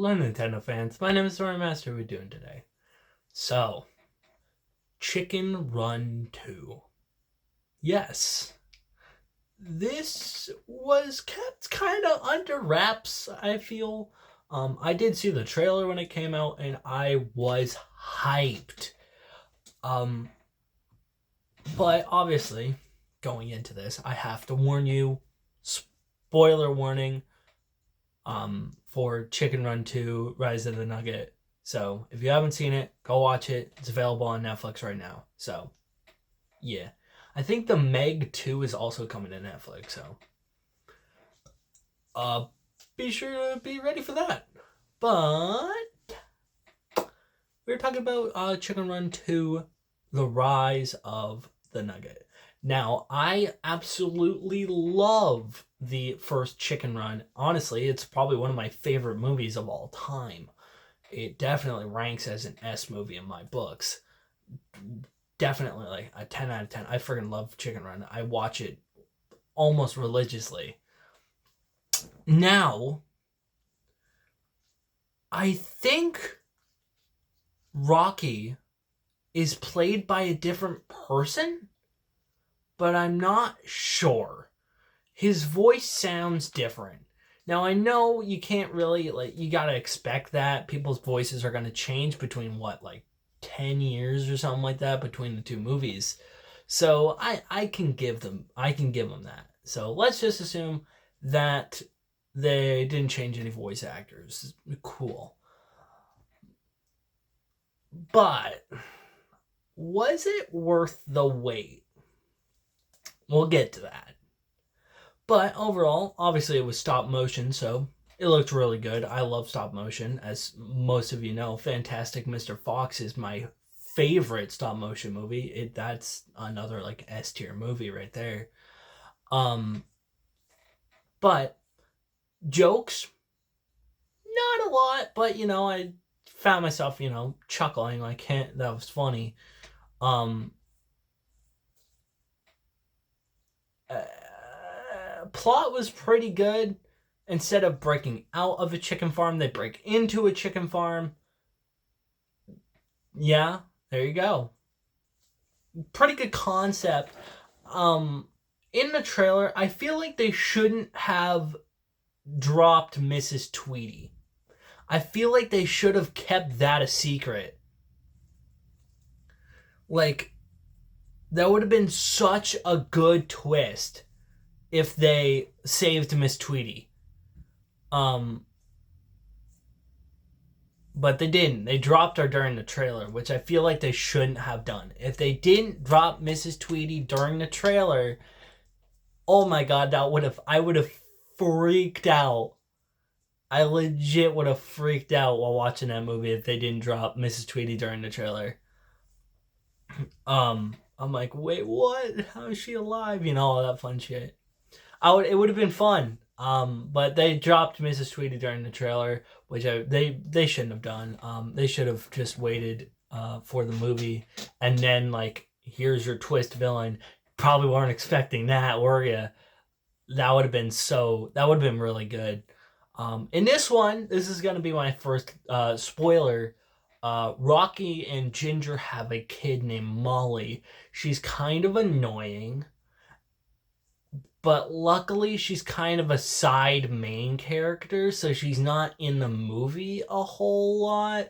Hello, Nintendo fans. My name is Story Master. What are we doing today? So, Chicken Run 2. Yes, this was kept kind of under wraps, I feel. I did see the trailer when it came out, and I was hyped. But obviously, going into this, I have to warn you, spoiler warning, for Chicken Run 2 Rise of the Nugget. So if you haven't seen it, go watch it. It's available on Netflix right now. So yeah. I think the Meg 2 is also coming to Netflix, so be sure to be ready for that. But we're talking about Chicken Run 2 The Rise of the Nugget. Now, I absolutely love the first Chicken Run. Honestly, it's probably one of my favorite movies of all time. It definitely ranks as an S movie in my books. Definitely like a 10 out of 10. I freaking love Chicken Run. I watch it almost religiously. Now, I think Rocky is played by a different person, but I'm not sure. His voice sounds different. Now, I know you can't really, you gotta expect that. People's voices are gonna change between 10 years or something like that between the two movies. So I can give them that. So let's just assume that they didn't change any voice actors. Cool. But was it worth the wait? We'll get to that. But overall, obviously it was stop motion, so it looked really good. I love stop motion. As most of you know, Fantastic Mr. Fox is my favorite stop motion movie. That's another S tier movie right there. But jokes, not a lot, but I found myself, chuckling that was funny. Plot was pretty good. Instead of breaking out of a chicken farm, they break into a chicken farm. Yeah, there you go. Pretty good concept. In the trailer, I feel like they shouldn't have dropped Mrs. Tweety. I feel like they should have kept that a secret. That would have been such a good twist if they saved Miss Tweety. But they didn't. They dropped her during the trailer, which I feel like they shouldn't have done. If they didn't drop Mrs. Tweety during the trailer, oh my god, I would have freaked out. I legit would have freaked out while watching that movie if they didn't drop Mrs. Tweety during the trailer. I'm like, wait, what? How is she alive? All that fun shit. It would have been fun. But they dropped Mrs. Tweety during the trailer, which they shouldn't have done. They should have just waited for the movie, and then here's your twist villain. Probably weren't expecting that, were you? That would have been really good. In this one, this is gonna be my first spoiler. Rocky and Ginger have a kid named Molly. She's kind of annoying, but luckily she's kind of a side main character, so she's not in the movie a whole lot.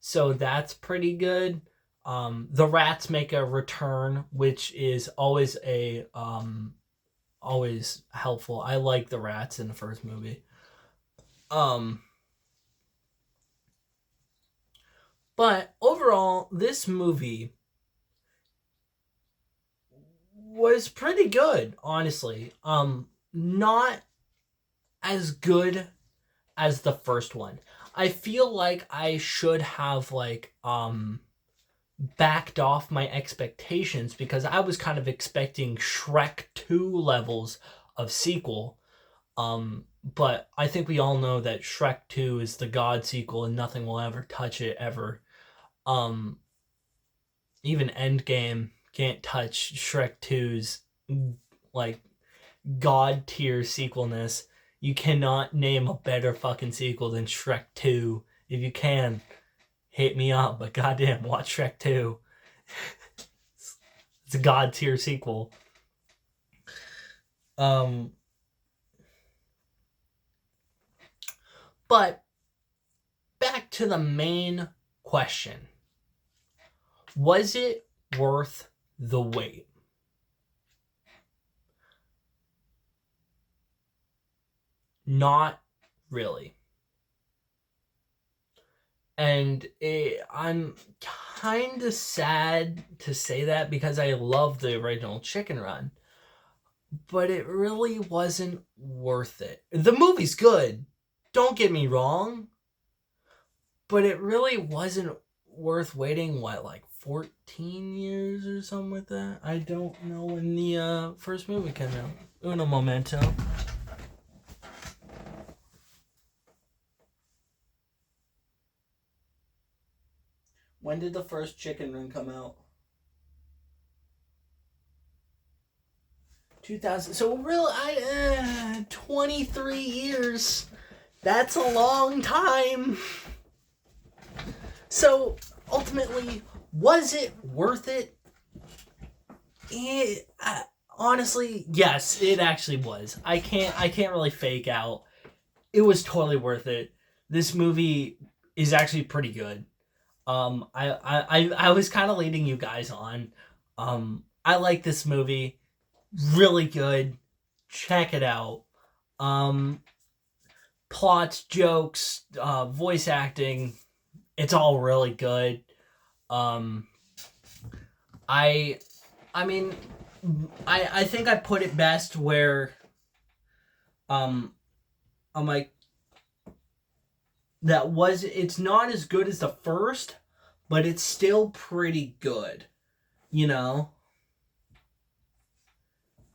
So that's pretty good. The rats make a return, which is always always helpful. I like the rats in the first movie. But overall, this movie was pretty good, honestly. Not as good as the first one. I feel like I should have backed off my expectations because I was kind of expecting Shrek 2 levels of sequel. But I think we all know that Shrek 2 is the god sequel and nothing will ever touch it ever. Even Endgame can't touch Shrek 2's god tier sequelness. You cannot name a better fucking sequel than Shrek 2. If you can, hit me up, but goddamn, watch Shrek 2. It's a god tier sequel. But back to the main question. Was it worth the wait? Not really. And I'm kind of sad to say that because I love the original Chicken Run. But it really wasn't worth it. The movie's good. Don't get me wrong. But it really wasn't worth waiting, 14 years or something like that? I don't know when the first movie came out. Uno momento. When did the first Chicken Run come out? 2000. So really, 23 years. That's a long time. So ultimately, was it worth it? Honestly, yes, it actually was. I can't really fake out. It was totally worth it. This movie is actually pretty good. I was kind of leading you guys on. I like this movie. Really good. Check it out. Plots, jokes, voice acting, it's all really good. I mean, I think I put it best where I'm like, it's not as good as the first, but it's still pretty good, you know?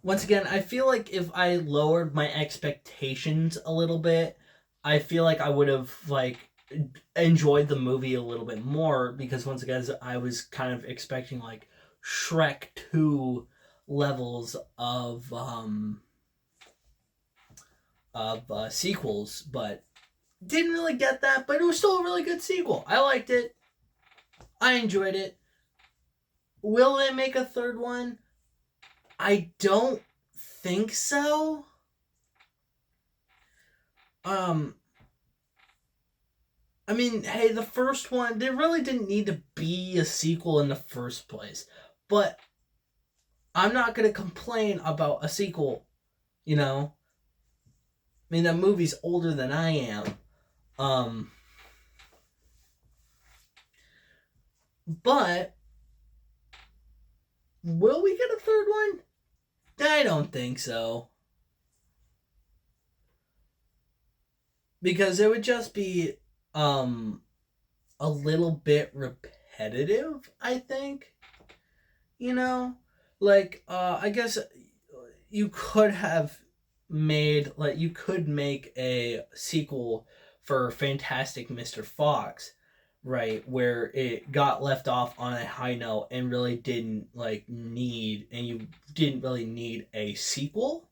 Once again, I feel like if I lowered my expectations a little bit, I feel like I would have enjoyed the movie a little bit more, because once again, I was kind of expecting Shrek 2 levels of sequels, but didn't really get that. But it was still a really good sequel. I liked it. I enjoyed it. Will they make a third one? I don't think so. I mean, hey, the first one, there really didn't need to be a sequel in the first place. But I'm not going to complain about a sequel, you know? I mean, that movie's older than I am. But will we get a third one? I don't think so. Because it would just be a little bit repetitive, I think. You know? I guess you could have you could make a sequel for Fantastic Mr. Fox, right, where it got left off on a high note and really didn't you didn't really need a sequel.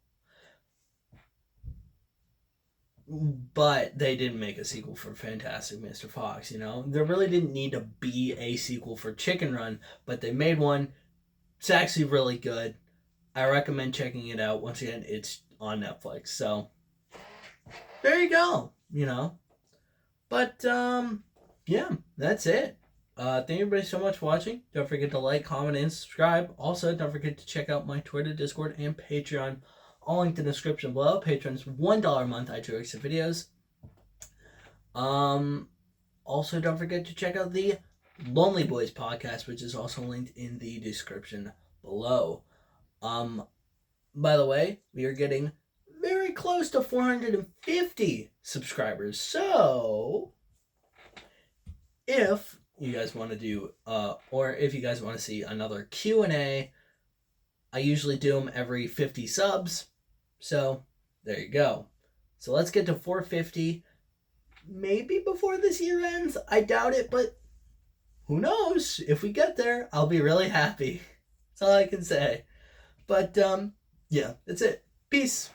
But they didn't make a sequel for Fantastic Mr. Fox, you know? There really didn't need to be a sequel for Chicken Run, but they made one. It's actually really good. I recommend checking it out. Once again, it's on Netflix. So, there you go, you know? But, yeah, that's it. Thank everybody so much for watching. Don't forget to like, comment, and subscribe. Also, don't forget to check out my Twitter, Discord, and Patreon. All linked in the description below. Patreon's $1 a month. I do extra videos. Also, don't forget to check out the Lonely Boys podcast, which is also linked in the description below. By the way, we are getting very close to 450 subscribers. So, if you guys want to do, or if you guys want to see another Q&A, I usually do them every 50 subs. So, there you go. So let's get to 450. Maybe before this year ends. I doubt it, but who knows? If we get there, I'll be really happy. That's all I can say. But, yeah, that's it. Peace.